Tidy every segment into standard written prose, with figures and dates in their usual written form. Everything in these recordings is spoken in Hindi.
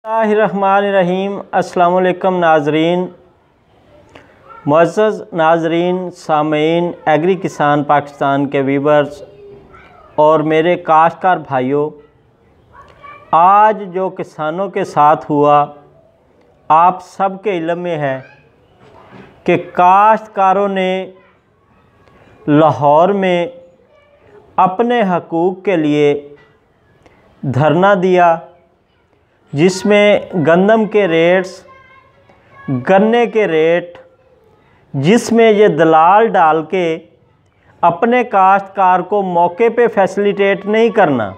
बिस्मिल्लाहिर्रहमानिर्रहीम। अस्सलाम वालेकुम नाज़रीन, मुअज़्ज़ज़ नाज़रीन, सामीन, एग्री किसान पाकिस्तान के व्यूअर्स और मेरे काश्तकार भाइयों, आज जो किसानों के साथ हुआ आप सब के इल्म में है कि काश्तकारों ने लाहौर में अपने हकूक़ के लिए धरना दिया, जिसमें गंदम के रेट्स, गन्ने के रेट, जिसमें ये दलाल डाल के अपने काश्तकार को मौके पे फैसिलिटेट नहीं करना,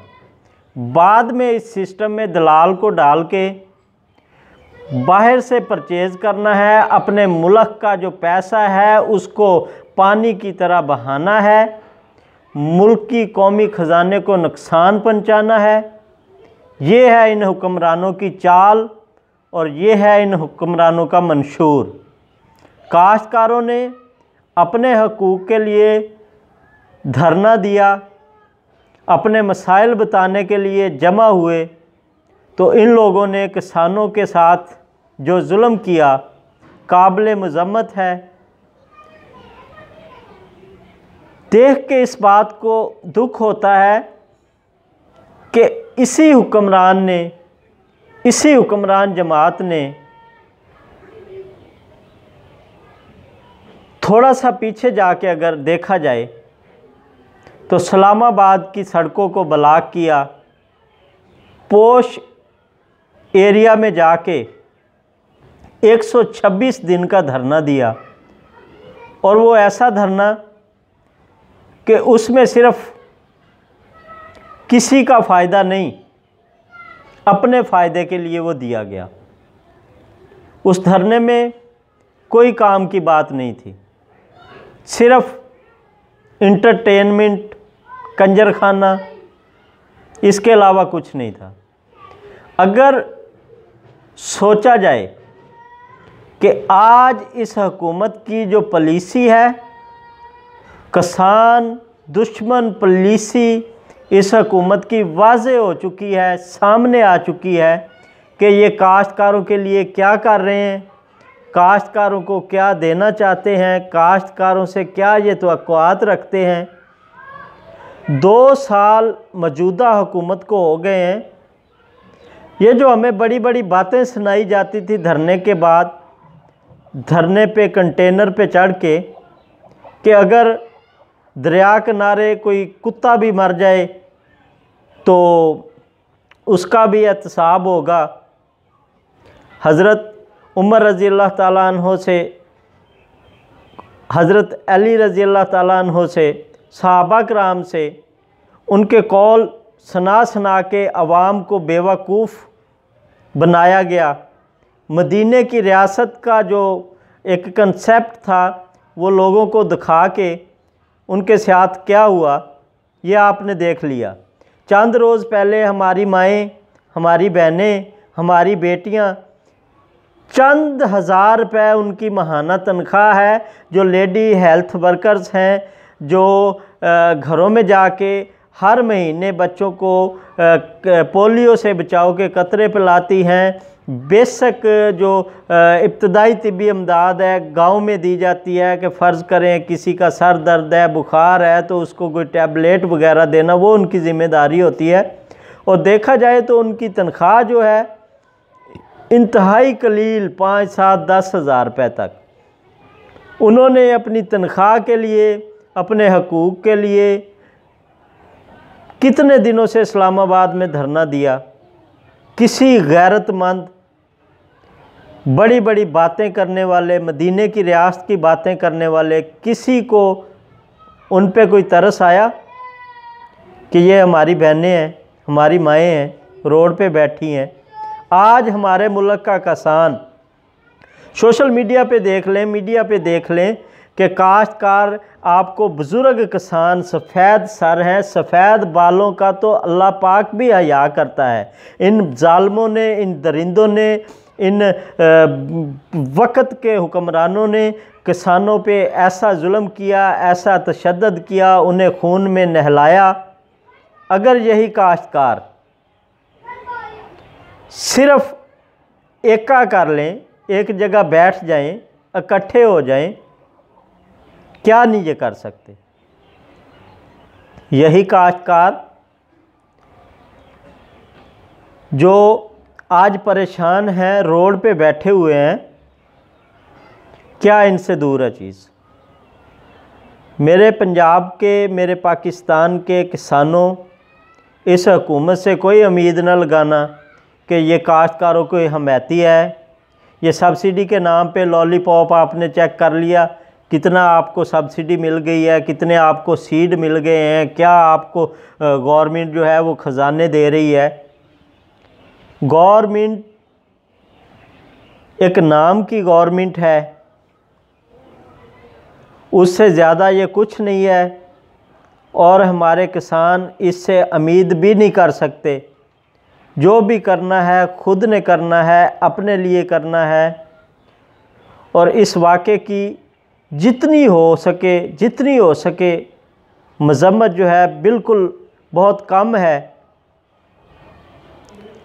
बाद में इस सिस्टम में दलाल को डाल के बाहर से परचेज़ करना है, अपने मुल्क का जो पैसा है उसको पानी की तरह बहाना है, मुल्क की कौमी ख़जाने को नुकसान पहुंचाना है। ये है इन हुक्मरानों की चाल और ये है इन हुक्मरानों का मंशूर। काश्तकारों ने अपने हकूक़ के लिए धरना दिया, अपने मसाइल बताने के लिए जमा हुए, तो इन लोगों ने किसानों के साथ जो जुल्म किया काबिल मज़म्मत है। देख के इस बात को दुख होता है कि इसी हुक्मरान जमात ने थोड़ा सा पीछे जाके अगर देखा जाए तो इस्लामाबाद की सड़कों को ब्लॉक किया, पोश एरिया में जाके 126 दिन का धरना दिया, और वो ऐसा धरना कि उसमें सिर्फ किसी का फ़ायदा नहीं, अपने फ़ायदे के लिए वो दिया गया। उस धरने में कोई काम की बात नहीं थी, सिर्फ इंटरटेनमेंट, कंजरखाना, इसके अलावा कुछ नहीं था। अगर सोचा जाए कि आज इस हुकूमत की जो पॉलिसी है, किसान दुश्मन पॉलिसी इस हुकूमत की वाज़े हो चुकी है, सामने आ चुकी है कि ये काश्तकारों के लिए क्या कर रहे हैं, काश्तकारों को क्या देना चाहते हैं, काश्तकारों से क्या ये तवक्कुआत रखते हैं। 2 साल मौजूदा हुकूमत को हो गए हैं। ये जो हमें बड़ी बड़ी बातें सुनाई जाती थी धरने के बाद, धरने पे कंटेनर पे चढ़ के, कि अगर दरिया किनारे कोई कुत्ता भी मर जाए तो उसका भी एहतसाब होगा। हज़रत उमर रज़ी अल्लाह ताला अन्हो से, हज़रत अली रज़ी अल्लाह ताला अन्हो से, सहाबा कराम से उनके कौल सुना के अवाम को बेवकूफ़ बनाया गया। मदीने की रियासत का जो एक कंसेप्ट था वो लोगों को दिखा के उनके साथ क्या हुआ ये आपने देख लिया। चंद रोज़ पहले हमारी माएँ, हमारी बहनें, हमारी बेटियां, चंद हज़ार रुपये उनकी माहाना तनख्वाह है, जो लेडी हेल्थ वर्कर्स हैं, जो घरों में जाके हर महीने बच्चों को पोलियो से बचाव के कतरे पिलाती हैं। बेसिक जो इब्तदाई तिब्बी इमदाद है गांव में दी जाती है कि फ़र्ज़ करें किसी का सर दर्द है, बुखार है, तो उसको कोई टैबलेट वगैरह देना वो उनकी ज़िम्मेदारी होती है। और देखा जाए तो उनकी तनख्वाह जो है इंतहाई कलील 5, 7, 10 हज़ार रुपये तक। उन्होंने अपनी तनख्वाह के लिए, अपने हकूक़ के लिए कितने दिनों से इस्लामाबाद में धरना दिया। किसी गैरतमंद, बड़ी बड़ी बातें करने वाले, मदीने की रियासत की बातें करने वाले किसी को उन पे कोई तरस आया कि ये हमारी बहनें हैं, हमारी माएँ हैं, रोड पे बैठी हैं। आज हमारे मुल्क का किसान, सोशल मीडिया पे देख लें, मीडिया पे देख लें कि काश्तकार आपको बुज़ुर्ग किसान सफ़ेद सर हैं, सफ़ेद बालों का तो अल्लाह पाक भी हया करता है। इन जालिमों ने, इन दरिंदों ने, इन वक्त के हुक्मरानों ने किसानों पे ऐसा जुल्म किया, ऐसा तशद्दुद किया, उन्हें खून में नहलाया। अगर यही काश्तकार सिर्फ एका कर लें, एक जगह बैठ जाएं, इकट्ठे हो जाएं, क्या नहीं ये कर सकते। यही काश्तकार जो आज परेशान हैं, रोड पे बैठे हुए हैं, क्या इनसे दूर है चीज़। मेरे पंजाब के, मेरे पाकिस्तान के किसानों, इस हुकूमत से कोई उम्मीद न लगाना कि ये काश्तकारों को हमायती है। ये सब्सिडी के नाम पे लॉलीपॉप आपने चेक कर लिया, कितना आपको सब्सिडी मिल गई है, कितने आपको सीड मिल गए हैं, क्या आपको गवर्नमेंट जो है वो ख़जाने दे रही है। गवर्नमेंट एक नाम की गवर्नमेंट है, उससे ज़्यादा ये कुछ नहीं है, और हमारे किसान इससे उम्मीद भी नहीं कर सकते। जो भी करना है खुद ने करना है, अपने लिए करना है, और इस वाक़े की जितनी हो सके मज़म्मत जो है बिल्कुल बहुत कम है।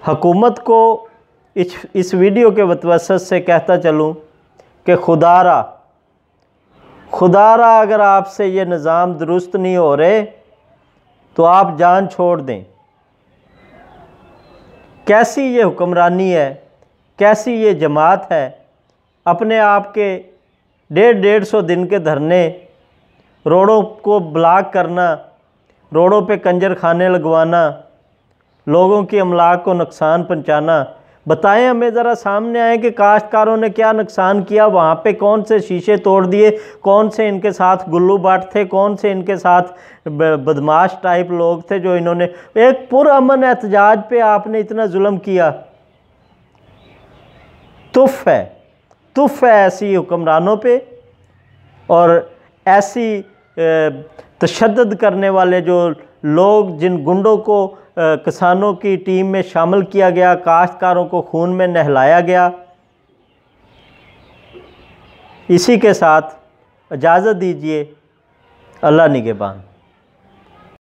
हुकूमत को इस वीडियो के वतवसत से कहता चलूँ कि खुदारा अगर आपसे ये निज़ाम दुरुस्त नहीं हो रहे तो आप जान छोड़ दें। कैसी ये हुक्मरानी है, कैसी ये जमात है। अपने आप के 150 दिन के धरने, रोडों को ब्लॉक करना, रोडों पे कंजर खाने लगवाना, लोगों की अमलाक को नुकसान पहुंचाना। बताएं हमें, ज़रा सामने आए कि काश्तकारों ने क्या नुकसान किया, वहाँ पे कौन से शीशे तोड़ दिए, कौन से इनके साथ गुल्लू बाट थे, कौन से इनके साथ बदमाश टाइप लोग थे जो इन्होंने एक पुरअमन एहतजाज पे आपने इतना जुल्म किया। तुफ है ऐसी हुक्मरानों पे, और ऐसी तशद्दुद करने वाले जो लोग, जिन गुंडों को किसानों की टीम में शामिल किया गया, काश्तकारों को खून में नहलाया गया। इसी के साथ इजाज़त दीजिए। अल्लाह निगहबान।